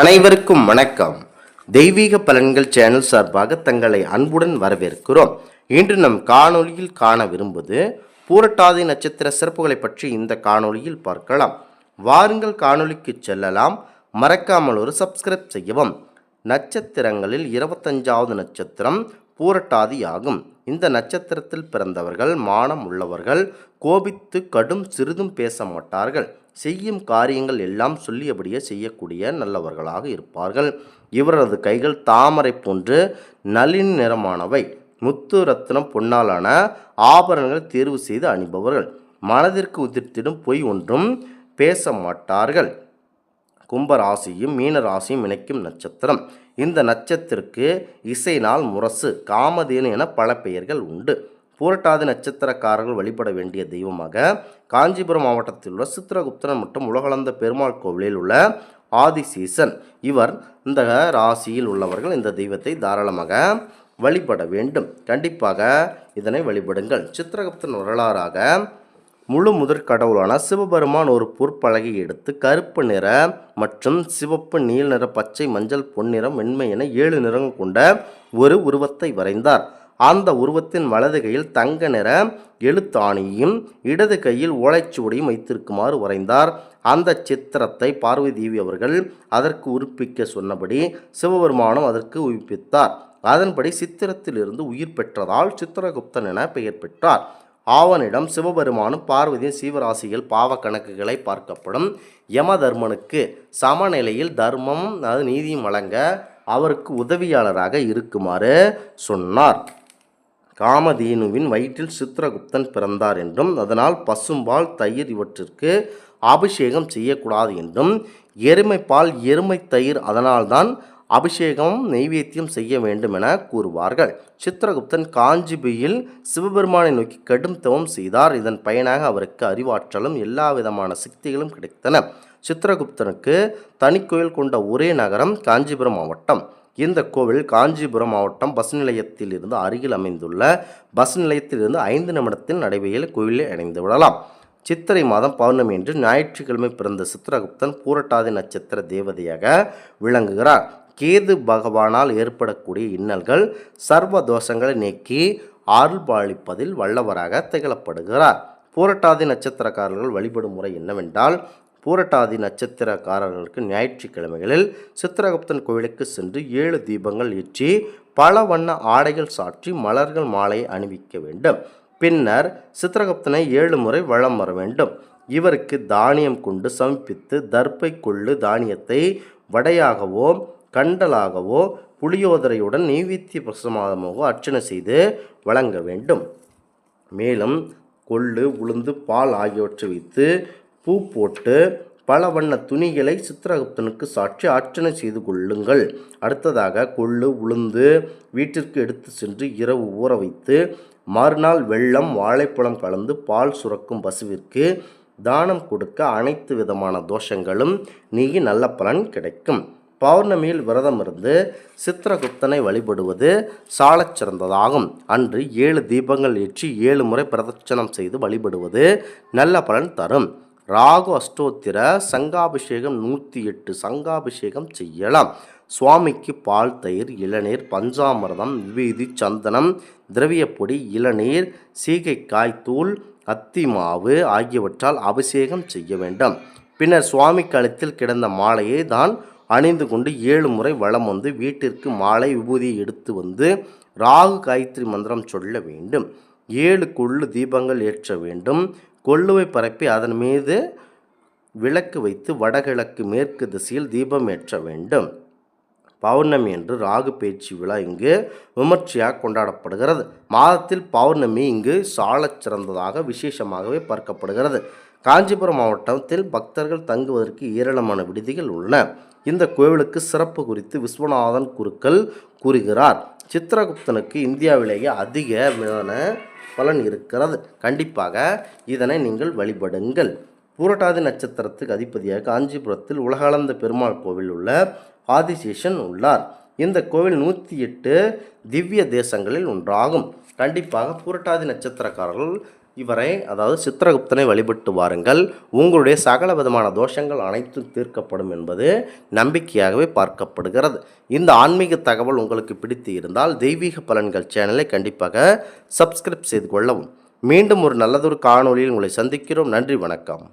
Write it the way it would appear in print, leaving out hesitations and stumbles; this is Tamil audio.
அனைவருக்கும் வணக்கம். தெய்வீக பலன்கள் சேனல் சார்பாக தங்களை அன்புடன் வரவேற்கிறோம். இன்று நம் காணொளியில் காண விரும்புவது பூரட்டாதி நட்சத்திர சிறப்புகளை பற்றி இந்த காணொளியில் பார்க்கலாம். வாருங்கள் காணொளிக்கு செல்லலாம். மறக்காமல் ஒரு சப்ஸ்கிரைப் செய்யவும். நட்சத்திரங்களில் 25வது நட்சத்திரம் பூரட்டாதி ஆகும். இந்த நட்சத்திரத்தில் பிறந்தவர்கள் மானம் உள்ளவர்கள், கோபித்து கடும் சிறிதும் பேச மாட்டார்கள். செய்யும் காரியங்கள் எல்லாம் சொல்லியபடியே செய்யக்கூடிய நல்லவர்களாக இருப்பார்கள். இவரது கைகள் தாமரை போன்று நளின் நிறமானவை. முத்து ரத்தினம் பொன்னாலான ஆபரணங்கள் தேர்வு செய்து அணிபவர்கள். மனதிற்கு உதிர்த்திடும் பொய் ஒன்றும் பேச மாட்டார்கள். கும்பராசியும் மீனராசியும் இணைக்கும் நட்சத்திரம். இந்த நட்சத்திரத்திற்கு இசை நாள் முரசு, காமதேனு என பல பெயர்கள் உண்டு. பூரட்டாதி நட்சத்திரக்காரர்கள் வழிபட வேண்டிய தெய்வமாக காஞ்சிபுரம் மாவட்டத்தில் உள்ள சித்திரகுப்தன் மற்றும் உலகளந்த பெருமாள் கோவிலில் உள்ள ஆதிசீசன். இவர் இந்த ராசியில் உள்ளவர்கள் இந்த தெய்வத்தை தாராளமாக வழிபட வேண்டும். கண்டிப்பாக இதனை வழிபடுங்கள். சித்திரகுப்தன் வரலாறாக முழு முதற் கடவுளான சிவபெருமான் ஒரு பொற்பலகை எடுத்து கருப்பு நிற மற்றும் சிவப்பு, நீல நிற, பச்சை, மஞ்சள், பொன்னிறம், வெண்மை என 7 நிறங்கள் கொண்ட ஒரு உருவத்தை வரைந்தார். அந்த உருவத்தின் வலது கையில் தங்க நிற எழுத்தாணியும் இடது கையில் ஓலைச்சுவடியும் வைத்திருக்குமாறு வரைந்தார். அந்த சித்திரத்தை பார்வதி தேவி அவர்கள் அதற்கு உயிர்ப்பிக்க சொன்னபடி சிவபெருமானும் அதற்கு உயிர்ப்பித்தார். அதன்படி சித்திரத்திலிருந்து உயிர் பெற்றதால் சித்திரகுப்தன் என பெயர் பெற்றார். ஆவனிடம் சிவபெருமானும் பார்வதியின் சீவராசிகள் பாவ கணக்குகளை பார்க்கப்படும். யமதர்மனுக்கு சமநிலையில் தர்மம் நீதியும் வழங்க அவருக்கு உதவியாளராக இருக்குமாறு சொன்னார். காமதேனுவின் வயிற்றில் சித்திரகுப்தன் பிறந்தார் என்றும் அதனால் பசும்பால், தயிர் இவற்றிற்கு அபிஷேகம் செய்யக்கூடாது என்றும், எருமைப்பால், எருமை தயிர் அதனால்தான் அபிஷேகம் நெய்வேத்தியம் செய்ய வேண்டும் என கூறுவார்கள். சித்திரகுப்தன் காஞ்சிபுயில் சிவபெருமானை நோக்கி கடும் தவம் செய்தார். இதன் பயனாக அவருக்கு அறிவாற்றலும் எல்லா விதமான சக்திகளும் கிடைத்தன. சித்திரகுப்தனுக்கு தனிக்கோயில் கொண்ட ஒரே நகரம் காஞ்சிபுரம் மாவட்டம். இந்த கோவில் காஞ்சிபுரம் மாவட்டம் பஸ் நிலையத்தில் இருந்து அருகில் அமைந்துள்ள பஸ் நிலையத்திலிருந்து 5 நிமிடத்தில் நடைபெறிய கோவிலை அடைந்து விடலாம். சித்திரை மாதம் பௌர்ணமி என்று ஞாயிற்றுக்கிழமை பிறந்த சித்திரகுப்தன் பூரட்டாதி நட்சத்திர தேவதையாக விளங்குகிறார். கேது பகவானால் ஏற்படக்கூடிய இன்னல்கள், சர்வ தோஷங்களை நீக்கி அருள் பாலிப்பதில் வல்லவராக திகழப்படுகிறார். பூரட்டாதி நட்சத்திரக்காரர்கள் வழிபடும் முறை என்னவென்றால், பூரட்டாதி நட்சத்திரக்காரர்களுக்கு ஞாயிற்றுக்கிழமைகளில் சித்திரகுப்தன் கோவிலுக்கு சென்று 7 தீபங்கள் ஏற்றி பல வண்ண ஆடைகள் சாற்றி மலர்கள் மாலையை அணிவிக்க வேண்டும். பின்னர் சித்திரகுப்தனை 7 முறை வலம் வர வேண்டும். இவருக்கு தானியம் கொண்டு சமர்ப்பித்து தர்ப்பை கொள்ளு தானியத்தை வடையாகவோ கண்டலாகவோ புளியோதரையுடன் நெய்வேத்திய பிரசாதமாகவோ அர்ச்சனை செய்து வழங்க வேண்டும். மேலும் கொள்ளு, உளுந்து, பால் ஆகியவற்றை வைத்து பூ போட்டு பல வண்ண துணிகளை சித்திரகுப்தனுக்கு சாற்றி அர்ச்சனை செய்து கொள்ளுங்கள். அடுத்ததாக கொள்ளு, உளுந்து வீட்டிற்கு எடுத்து சென்று இரவு ஊற வைத்து மறுநாள் வெல்லம், வாழைப்பழம் கலந்து பால் சுரக்கும் பசுவிற்கு தானம் கொடுக்க அனைத்து விதமான தோஷங்களும் நீங்கி நல்ல பலன் கிடைக்கும். பௌர்ணமியில் விரதம் இருந்து சித்திரகுப்தனை வழிபடுவது சாலச் சிறந்ததாகும். அன்று 7 தீபங்கள் ஏற்றி 7 முறை பிரதட்சணம் செய்து வழிபடுவது நல்ல பலன் தரும். ராகு அஷ்டோத்திர சங்காபிஷேகம் 108 சங்காபிஷேகம் செய்யலாம். சுவாமிக்கு பால், தயிர், இளநீர், பஞ்சாமிர்தம், விபூதி, சந்தனம், திரவியப்பொடி, இளநீர், சீகைக்காய் தூள், அத்தி மாவு ஆகியவற்றால் அபிஷேகம் செய்ய வேண்டும். பின்னர் சுவாமி கழுத்தில் கிடந்த மாலையை தான் அணிந்து கொண்டு 7 முறை வலம் வந்து வீட்டிற்கு மாலை விபூதியை எடுத்து வந்து ராகு காயத்ரி மந்திரம் சொல்ல வேண்டும். 7 கொள்ளு தீபங்கள் ஏற்ற வேண்டும். கொள்ளுவை பரப்பி அதன் மீது விளக்கு வைத்து வடகிழக்கு மேற்கு திசையில் தீபம் ஏற்ற வேண்டும். பௌர்ணமி என்று ராகு பேச்சு விழா இங்கு விமர்சையாக கொண்டாடப்படுகிறது. மாதத்தில் பௌர்ணமி இங்கு சாலச் சிறந்ததாக விசேஷமாகவே பார்க்கப்படுகிறது. காஞ்சிபுரம் மாவட்டத்தில் பக்தர்கள் தங்குவதற்கு ஏராளமான விடுதிகள் உள்ளன. இந்த கோவிலுக்கு சிறப்பு குறித்து விஸ்வநாதன் குருக்கள் கூறுகிறார். சித்திரகுப்தனுக்கு இந்தியாவிலேயே அதிகமான பலன் இருக்கிறது. கண்டிப்பாக இதனை நீங்கள் வழிபடுங்கள். பூரட்டாதி நட்சத்திரத்துக்கு அதிபதியாக காஞ்சிபுரத்தில் உலகளந்த பெருமாள் கோவில் உள்ள ஆதிசேஷன் உள்ளார். இந்த கோவில் 108 திவ்ய தேசங்களில் ஒன்றாகும். கண்டிப்பாக பூரட்டாதி நட்சத்திரக்காரர்கள் இவரை அதாவது சித்திரகுப்தனை வழிபட்டு வாருங்கள். உங்களுடைய சகல விதமான தோஷங்கள் அனைத்தும் தீர்க்கப்படும் என்பது நம்பிக்கையாகவே பார்க்கப்படுகிறது. இந்த ஆன்மீக தகவல் உங்களுக்கு பிடித்து இருந்தால் தெய்வீக பலன்கள் சேனலை கண்டிப்பாக சப்ஸ்கிரைப் செய்து கொள்ளவும். மீண்டும் ஒரு நல்லதொரு காணொளியில் உங்களை சந்திக்கிறோம். நன்றி, வணக்கம்.